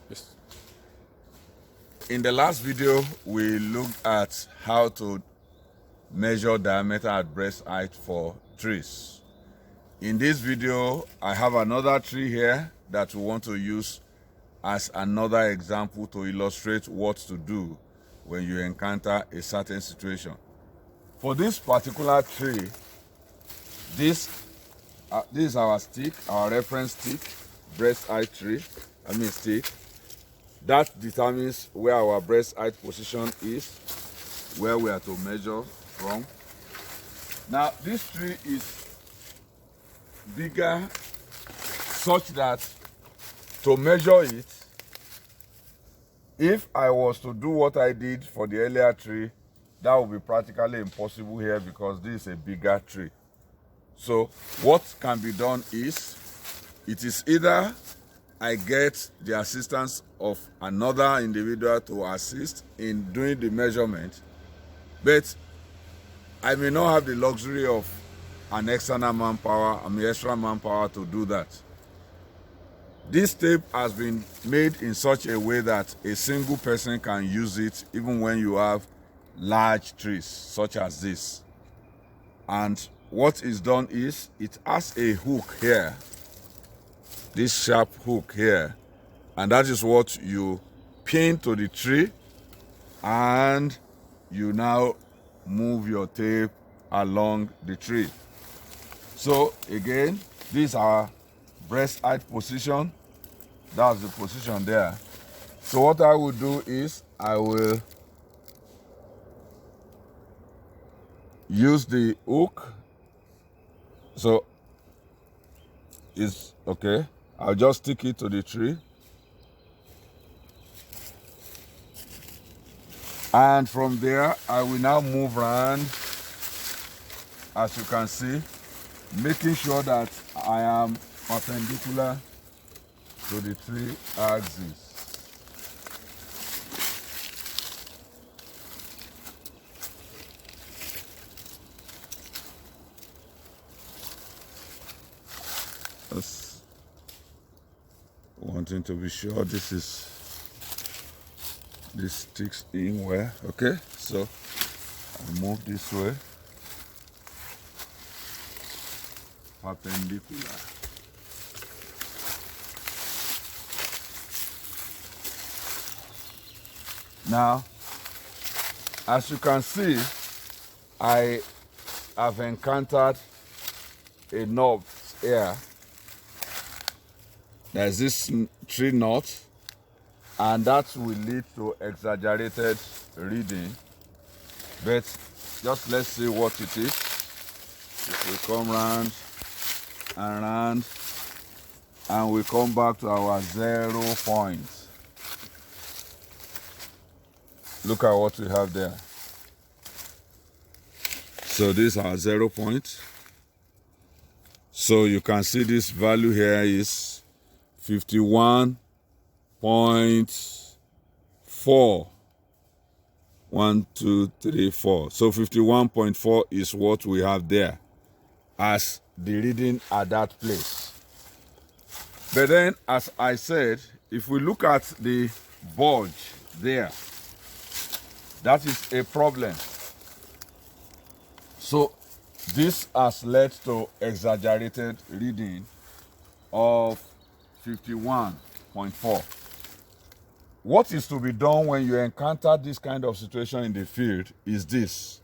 Yes. In the last video, we looked at how to measure diameter at breast height for trees. In this video, I have another tree here that we want to use as another example to illustrate what to do when you encounter a certain situation. For this particular tree, this is our stick, our reference stick, breast height stick. That determines where our breast height position is, where we are to measure from. Now, this tree is bigger such that to measure it, if I was to do what I did for the earlier tree, that would be practically impossible here because this is a bigger tree. So what can be done is, it is either I get the assistance of another individual to assist in doing the measurement, but I may not have the luxury of an external manpower, extra manpower to do that. This tape has been made in such a way that a single person can use it even when you have large trees such as this. And what is done is, it has a hook here, this sharp hook here, and that is what you pin to the tree, and you now move your tape along the tree. So again, this is our breast height position. That's the position there. So what I will do is, I will use the hook. So it's okay. I'll just stick it to the tree. And from there, I will now move around, as you can see, making sure that I am perpendicular to the tree axis. Just wanting to be sure this sticks in well. Okay, so I'll move this way, perpendicular. Now, as you can see, I have encountered a knob here. There's this tree knot, and that will lead to exaggerated reading. But just let's see what it is. If we come round and round, and we come back to our 0 point. Look at what we have there. So this is our 0 point. So you can see this value here is 51.4. 1, 2, 3, 4. So 51.4 is what we have there as the reading at that place. But then, as I said, if we look at the bulge there, that is a problem. So this has led to exaggerated reading of 51.4. What is to be done when you encounter this kind of situation in the field is this.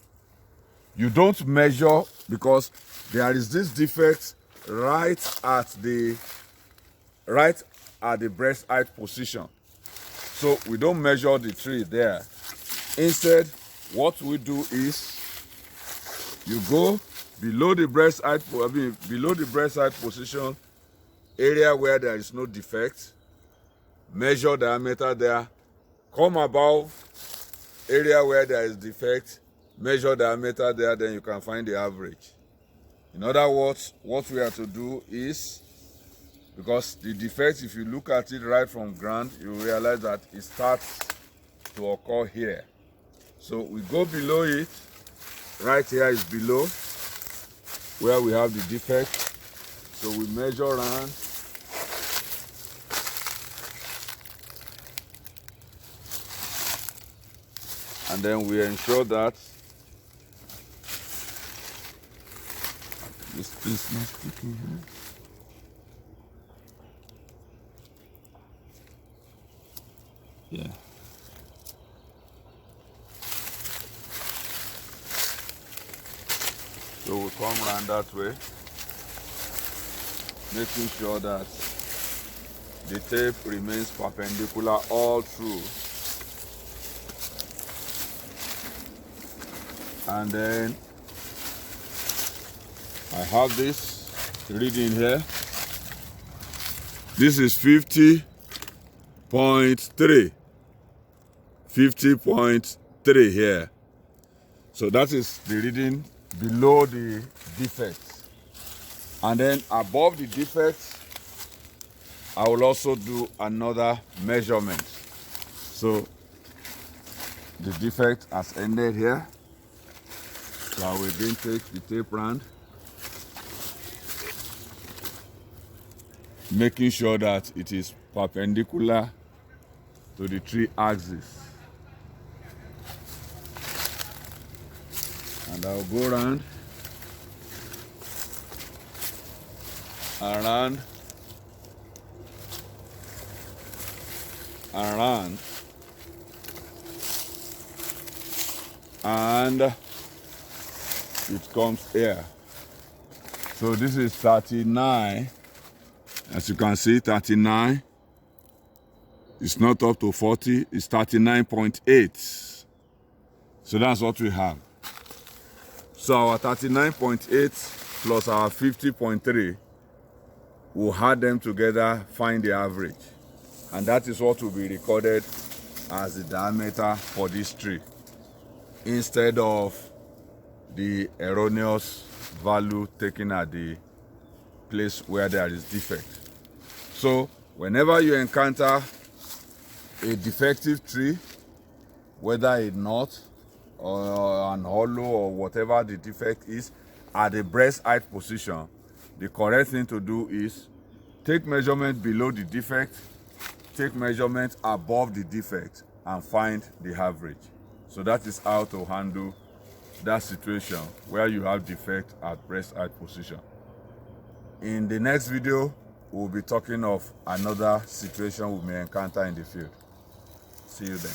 You don't measure, because there is this defect right at the breast height position. So we don't measure the tree there. Instead, what we do is, you go below the breast height, position, area where there is no defect, measure diameter there, come above area where there is defect, measure diameter there, then you can find the average. In other words, what we have to do is, because the defect, if you look at it right from ground, you realize that it starts to occur here. So we go below it. Right here is below where we have the defect. So we measure around And then we ensure that this is not sticking here. Yeah. So we'll come around that way, making sure that the tape remains perpendicular all through. And then I have this reading here. This is 50.3. 50.3 here. So that is the reading below the defect. And then above the defect, I will also do another measurement. So the defect has ended here. So I will again take the tape round, making sure that it is perpendicular to the 3 axes. And I'll go around, around, around, and it comes here. So this is 39. As you can see, 39. It's not up to 40, it's 39.8. So that's what we have. So our 39.8 plus our 50.3, we'll add them together, find the average. And that is what will be recorded as the diameter for this tree, instead of the erroneous value taken at the place where there is defect. So whenever you encounter a defective tree, whether a knot or an hollow or whatever the defect is, at the breast height position, the correct thing to do is take measurement below the defect, take measurement above the defect, and find the average. So that is how to handle that situation where you have defect at breast height position. In the next video, we'll be talking of another situation we may encounter in the field. See you then.